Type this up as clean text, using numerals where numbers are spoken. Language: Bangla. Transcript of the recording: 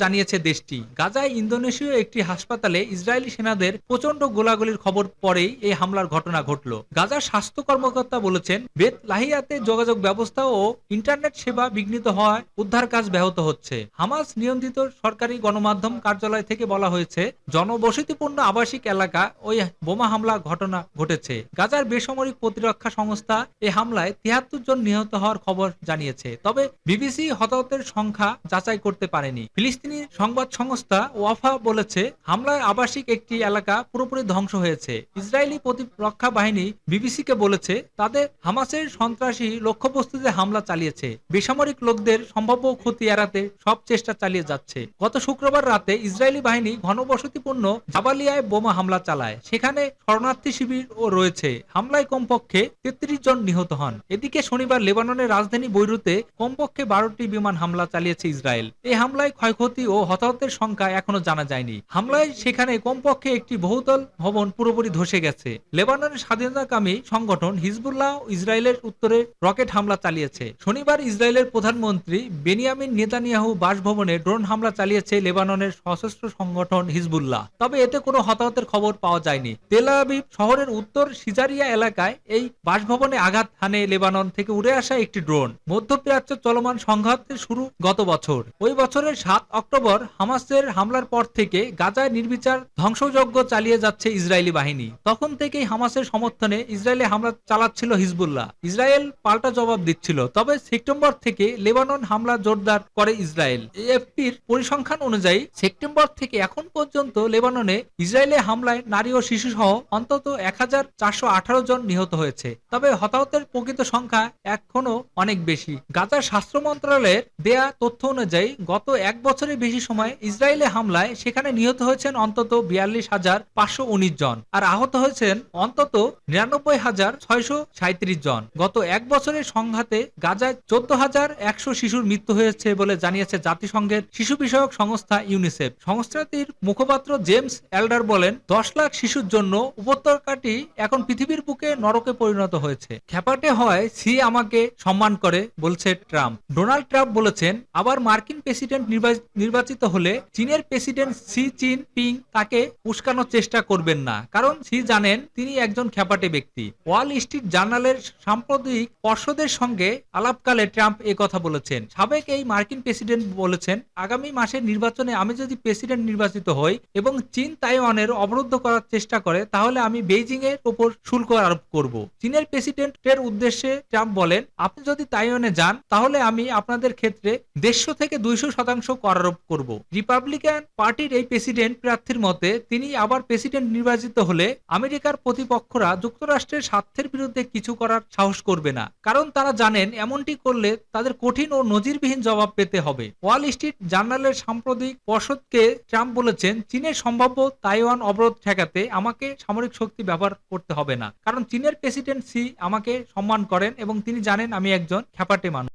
জানিয়েছে দেশটি। গাজায় ইন্দোনেশীয় একটি হাসপাতালে ইসরায়েলি সেনাদের প্রচণ্ড গোলাগুলির খবর পরেই এই হামলার ঘটনা ঘটল। গাজার স্বাস্থ্য কর্মকর্তা বলেছেন, বেত লাহিয়াতে যোগাযোগ ব্যবস্থা ও ইন্টারনেট সেবা বিঘ্নিত হওয়ায় উদ্ধার কাজ ব্যাহত হচ্ছে। হামাস নিয়ন্ত্রিত সরকারি গণমাধ্যম কার্যালয় থেকে বলা হয়েছে, জনবসতিপূর্ণ আবাসিক এলাকা ওই বোমা হামলা ঘটনা ঘটেছে। গাজার বেসামরিক প্রতিরক্ষা সংস্থা এই হামলায় ৭৩ জন নিহত হওয়ার খবর জানিয়েছে। তবে বিবিসি হতাহতের সংখ্যা যাচাই করতে পারেনি। ফিলিস্তিনি সংবাদ সংস্থা ওয়াফা বলেছে, হামলায় আবাসিক একটি এলাকা পুরোপুরি ধ্বংস হয়েছে। ইসরায়েলি প্রতিরক্ষা বাহিনী বিবিসিকে বলেছে, তাদের হামাসের সন্ত্রাসী লক্ষ্যবস্তুতে হামলা চালিয়েছে। বেসামরিক লোকদের সম্ভাব্য ক্ষতি এড়াতে সব চেষ্টা চালিয়ে যাচ্ছে। গত শুক্রবার রাতে ইসরায়েলি বাহিনী ঘনবসতিপূর্ণ জাবালিয়ায় বোমা হামলা চালায়। সেখানে শরণার্থী শিবিরও রয়েছে। হামলায় কমপক্ষে ৩৩ জন নিহত হন। এদিকে শনিবার লেবাননের রাজধানী বৈরুতে কমপক্ষে ১২টি বিমান হামলা চালিয়েছে ইসরায়েল। এই হামলায় ক্ষয়ক্ষতি ও হতাহতের সংখ্যা এখনো জানা যায়নি। হামলায় সেখানে কমপক্ষে একটি বহুতল ভবন পুরোপুরি ধসে গেছে। লেবাননের স্বাধীনতাকামী সংগঠন হিজবুল্লাহ ইসরায়েলের উত্তরে রকেট হামলা চালিয়েছে। শনিবার ইসরায়েলের প্রধানমন্ত্রী বেনিয়ামিন নেতানিয়াহু বাসভবনে ড্রোন হামলা চালিয়েছে লেবাননের সশস্ত্র সংগঠন হিজবুল্লাহ। তবে এতে কোনো হতাহতের খবর পাওয়া যায়নি। তেল আবিব শহরের উত্তর সিজারিয়া এলাকায় এই বাসভবনে আঘাত হানে লেবানন থেকে উড়ে আসা একটি ড্রোন। মধ্যপ্রাচ্য চলমান সংঘাতের শুরু গত বছর। ওই বছরের ৭ অক্টোবর হামাসের হামলার পর থেকে গাজায় নির্বিচার ধ্বংসযজ্ঞ চালিয়ে যাচ্ছে ইসরায়েলি বাহিনী। তখন থেকেই হামাসের সমর্থনে ইসরায়েলে হামলা চালাচ্ছিল হিজবুল্লাহ। ইসরায়েল পাল্টা জবাব দিচ্ছিল। তবে সেপ্টেম্বর থেকে লেবানন হামলা জোরদার করে ইসরায়েল। এএফপির পরিসংখ্যান অনুযায়ী সেপ্টেম্বর থেকে এখন পর্যন্ত লেবাননে ইসরায়েলের হামলায় নারী ও শিশু সহ অন্তত ১,৪১৮ জন নিহত হয়েছে। তবে হতাহতের প্রকৃত সংখ্যা এখনো অনেক বেশি। গাজার স্বাস্থ্য মন্ত্রণালয়ের দেয়া তথ্য অনুযায়ী গত এক বছরের বেশি সময় ইসরায়েলে হামলায় সেখানে নিহত হয়েছেন অন্তত ৪২,৫১৯ জন আর আহত হয়েছেন অন্তত ৯৯,৬৩৭ জন। গত এক বছরের সংঘাতে গাজায় ১৪,১০০ শিশুর মৃত্যু হয়েছে বলে জানিয়েছে জাতিসংঘের শিশু বিষয়ক সংস্থা ইউনিসেফ। সংস্থাটির মুখপাত্র জেমস এল্ডার বলেন, ১০ লাখ শিশুর জন্য উপত্যকাটি এখন পৃথিবীর বুকে নরকে পরিণত হয়েছে। খ্যাপাটে হয় সি আমাকে সম্মান করে, বলছে ট্রাম্প। ডোনাল্ড ট্রাম্প বলেছেন, আবার মার্কিন প্রেসিডেন্ট নির্বাচিত হলে চীনের প্রেসিডেন্ট শি জিনপিং তাকে উস্কানোর চেষ্টা করবেন না, কারণ শি জানেন তিনি একজন খ্যাপাটে ব্যক্তি। ওয়াল স্ট্রিট জার্নালের সাম্প্রতিক পর্ষদের সঙ্গে আলাপকালে ট্রাম্প এ কথা বলেছেন। সাবেক এই মার্কিন প্রেসিডেন্ট বলেছেন, আগামী মাসের নির্বাচনে আমি যদি প্রেসিডেন্ট নির্বাচিত হই এবং চীন তাইওয়ানের অবরুদ্ধ করার চেষ্টা করে, তাহলে আমি বেইজিং এর উপর শুল্ক আরোপ করব। চীনের প্রেসিডেন্টের উদ্দেশ্যে ট্রাম্প বলেন, আপনি যদি তাইওয়ানে যান তাহলে আমি আপনাদের ক্ষেত্রে ১৫০ থেকে ২০০% কর আরোপ করব। রিপাবলিকান পার্টির এই প্রেসিডেন্ট প্রার্থীর মতে, তিনি আবার প্রেসিডেন্ট নির্বাচিত হলে আমেরিকার প্রতিপক্ষরা যুক্তরাষ্ট্রের স্বার্থের বিরুদ্ধে কিছু করার সাহস করবে না, কারণ তারা জানেন এমনটি করলে তাদের কঠিন ও নজিরবিহীন জবাব পেতে হবে। ওয়াল স্ট্রিট জার্নালের সাম্প্রতিক পর্ষদকে ট্রাম্প বলেছেন, চীনের সম্ভাব্য তাইওয়ান অবরোধ ঠেকাতে আমাকে সামরিক শক্তি ব্যবহার করতে হবে না, কারণ চীনের প্রেসিডেন্ট শি আমাকে সম্মান করেন এবং তিনি জানেন আমি একজন খ্যাপাটে মানুষ।